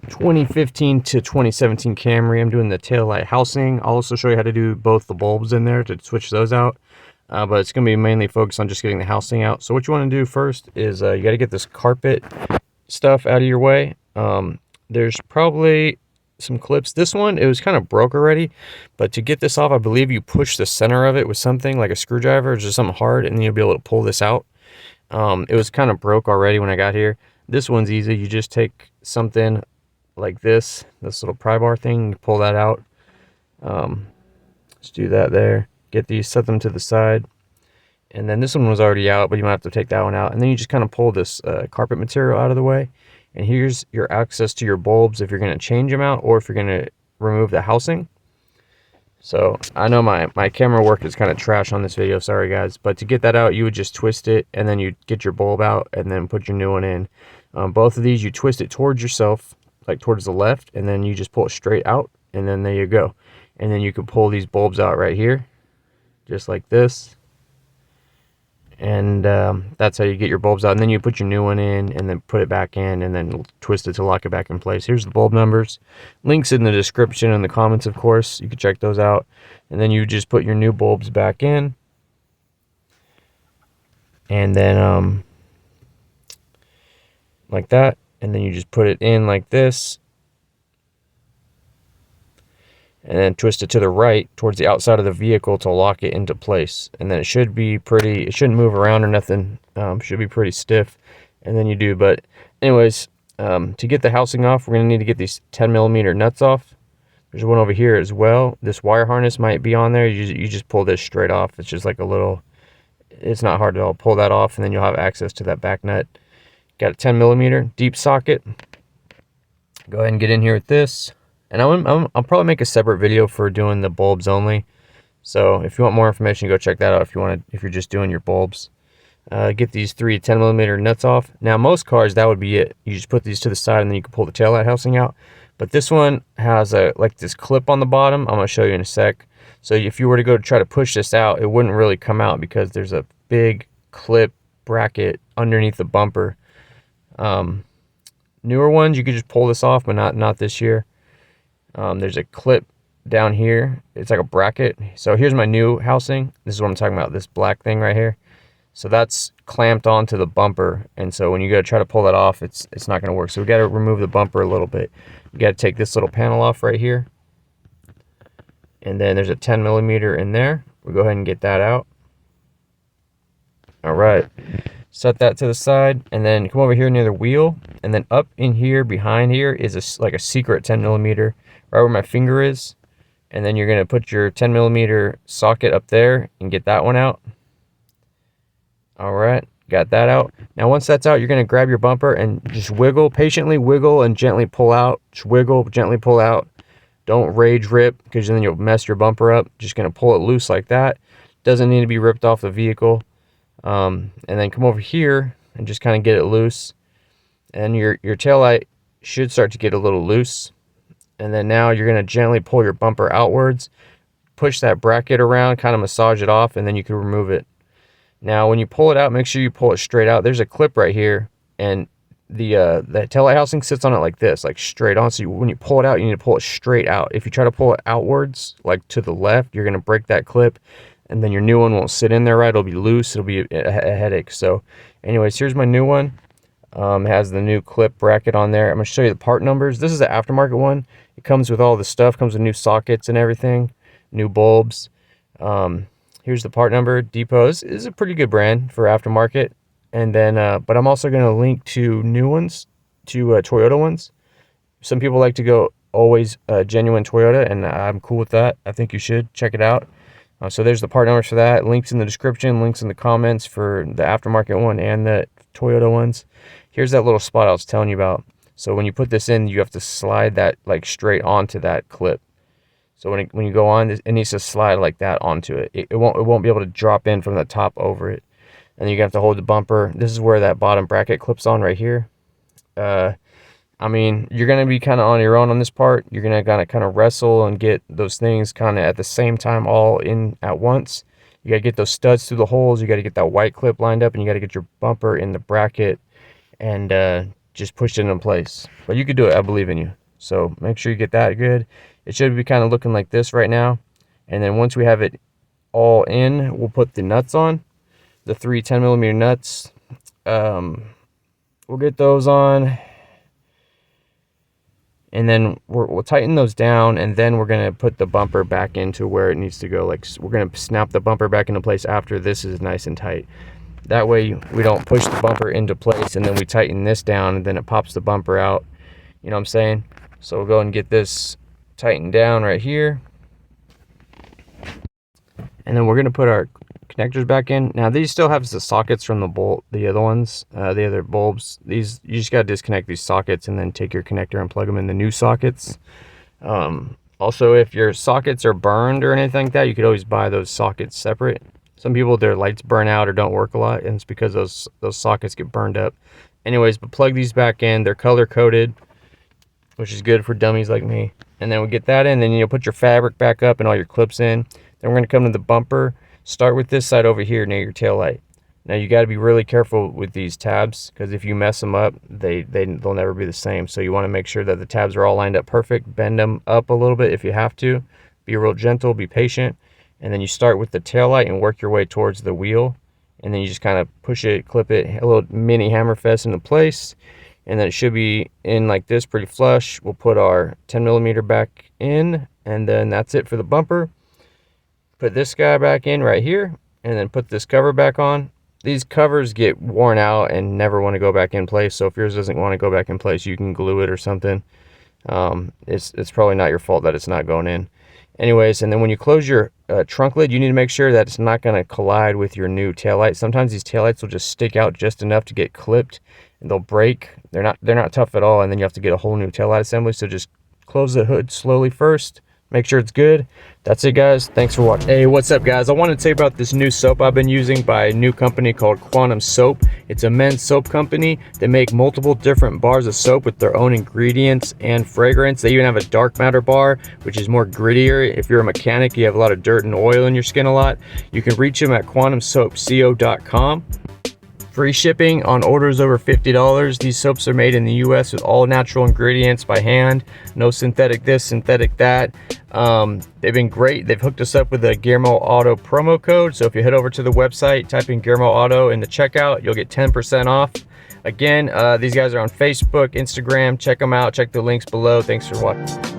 2015 to 2017 Camry. I'm doing the taillight housing. I'll also show you how to do both the bulbs in there to switch those out. But it's going to be mainly focused on just getting the housing out. So what you want to do first is you got to get this carpet stuff out of your way. There's probably some clips. This one, it was kind of broke already, but to get this off, I believe you push the center of it with something like a screwdriver or just something hard, and then you'll be able to pull this out. It was kind of broke already when I got here. This one's easy. You just take something like this little pry bar thing, you pull that out. Just do that there. Get these, set them to the side. And then this one was already out, but you might have to take that one out. And then you just kind of pull this carpet material out of the way. And here's your access to your bulbs if you're going to change them out or if you're going to remove the housing. So I know my camera work is kind of trash on this video, sorry guys. But to get that out, you would just twist it and then you get your bulb out and then put your new one in. Both of these, you twist it towards yourself, like towards the left, and then you just pull it straight out, and then there you go. And then you can pull these bulbs out right here, just like this. And that's how you get your bulbs out. And then you put your new one in and then put it back in and then twist it to lock it back in place. Here's the bulb numbers. Links in the description and the comments, of course. You can check those out. And then you just put your new bulbs back in. And then like that. And then you just put it in like this. And then twist it to the right towards the outside of the vehicle to lock it into place. And then it should be pretty, it shouldn't move around or nothing. Should be pretty stiff. And then you do, but anyways, to get the housing off, we're gonna need to get these 10mm nuts off. There's one over here as well. This wire harness might be on there. You just pull this straight off. It's just like a little, it's not hard at all. Pull that off and then you'll have access to that back nut. Got a 10mm deep socket. Go ahead and get in here with this. And I'll probably make a separate video for doing the bulbs only. So if you want more information, go check that out if you're just doing your bulbs. Get these 3 10mm nuts off. Now most cars, that would be it. You just put these to the side and then you can pull the taillight housing out. But this one has like this clip on the bottom. I'm gonna show you in a sec. So if you were to go try to push this out, it wouldn't really come out because there's a big clip bracket underneath the bumper. Newer ones, you could just pull this off, but not this year. There's a clip down here. It's like a bracket. So here's my new housing. This is what I'm talking about, this black thing right here. So that's clamped onto the bumper, and so when you go to try to pull that off, it's not going to work. So we got to remove the bumper a little bit. You got to take this little panel off right here, and then there's a 10mm in there. We'll go ahead and get that out. All right, set that to the side, and then come over here near the wheel, and then up in here behind here is like a secret 10mm right where my finger is. And then you're going to put your 10mm socket up there and get that one out. All right, got that out. Now once that's out, you're going to grab your bumper and just wiggle, patiently wiggle and gently pull out. Just wiggle, gently pull out. Don't rage rip because then you'll mess your bumper up. Just going to pull it loose like that. Doesn't need to be ripped off the vehicle. And then come over here and just kind of get it loose. And your taillight should start to get a little loose. And then now you're going to gently pull your bumper outwards, push that bracket around, kind of massage it off, and then you can remove it. Now when you pull it out, make sure you pull it straight out. There's a clip right here, and the taillight housing sits on it like this, like straight on. So when you pull it out, you need to pull it straight out. If you try to pull it outwards, like to the left, you're going to break that clip, and then your new one won't sit in there right. It'll be loose. It'll be a headache. So anyways, here's my new one. It has the new clip bracket on there. I'm going to show you the part numbers. This is the aftermarket one. It comes with all the stuff. Comes with new sockets and everything, new bulbs. Here's the part number. Depot is a pretty good brand for aftermarket. And then, but I'm also going to link to new ones, to Toyota ones. Some people like to go always genuine Toyota, and I'm cool with that. I think you should check it out. So there's the part numbers for that. Links in the description, links in the comments for the aftermarket one and the Toyota ones. Here's that little spot I was telling you about. So when you put this in, you have to slide that like straight onto that clip. So when you go on, it needs to slide like that onto it. It won't be able to drop in from the top over it. And then you're gonna have to hold the bumper. This is where that bottom bracket clips on right here. I mean, you're gonna be kind of on your own on this part. You're gonna kind of wrestle and get those things kind of at the same time all in at once. You gotta get those studs through the holes. You gotta get that white clip lined up, and you gotta get your bumper in the bracket. And just pushed it in place. But you could do it, I believe in you. So make sure you get that good. It should be kind of looking like this right now. And then once we have it all in, we'll put the nuts on, the 3 10mm nuts. We'll get those on, and then we'll tighten those down, and then we're going to put the bumper back into where it needs to go. Like, we're going to snap the bumper back into place after this is nice and tight. That way we don't push the bumper into place and then we tighten this down and then it pops the bumper out. You know what I'm saying? So we'll go and get this tightened down right here. And then we're going to put our connectors back in. Now these still have the sockets from the other ones, the other bulbs. These, you just got to disconnect these sockets and then take your connector and plug them in the new sockets. Also, if your sockets are burned or anything like that, you could always buy those sockets separate. Some people, their lights burn out or don't work a lot, and it's because those sockets get burned up. Anyways, but plug these back in. They're color coded, which is good for dummies like me. And then we get that in, then you'll put your fabric back up and all your clips in. Then we're going to come to the bumper. Start with this side over here near your tail light. Now you got to be really careful with these tabs, because if you mess them up, they'll never be the same. So you want to make sure that the tabs are all lined up perfect. Bend them up a little bit if you have to. Be real gentle, be patient. And then you start with the tail light and work your way towards the wheel. And then you just kind of push it, clip it, a little mini hammer fest into place. And then it should be in like this, pretty flush. We'll put our 10mm back in, and then that's it for the bumper. Put this guy back in right here, and then put this cover back on. These covers get worn out and never want to go back in place. So if yours doesn't want to go back in place, you can glue it or something. It's probably not your fault that it's not going in. Anyways, and then when you close your trunk lid, you need to make sure that it's not going to collide with your new taillight. Sometimes these taillights will just stick out just enough to get clipped, and they'll break. They're not tough at all, and then you have to get a whole new taillight assembly. So just close the hood slowly first. Make sure it's good. That's it, guys. Thanks for watching. Hey, what's up, guys? I wanted to tell you about this new soap I've been using by a new company called Quantum Soap. It's a men's soap company. They make multiple different bars of soap with their own ingredients and fragrance. They even have a dark matter bar, which is more grittier. If you're a mechanic, you have a lot of dirt and oil in your skin a lot. You can reach them at quantumsoapco.com. Free shipping on orders over $50. These soaps are made in the US with all natural ingredients by hand. No synthetic this, synthetic that. They've been great. They've hooked us up with a GearmoAuto promo code. So if you head over to the website, type in GearmoAuto in the checkout, you'll get 10% off. Again, these guys are on Facebook, Instagram. Check them out. Check the links below. Thanks for watching.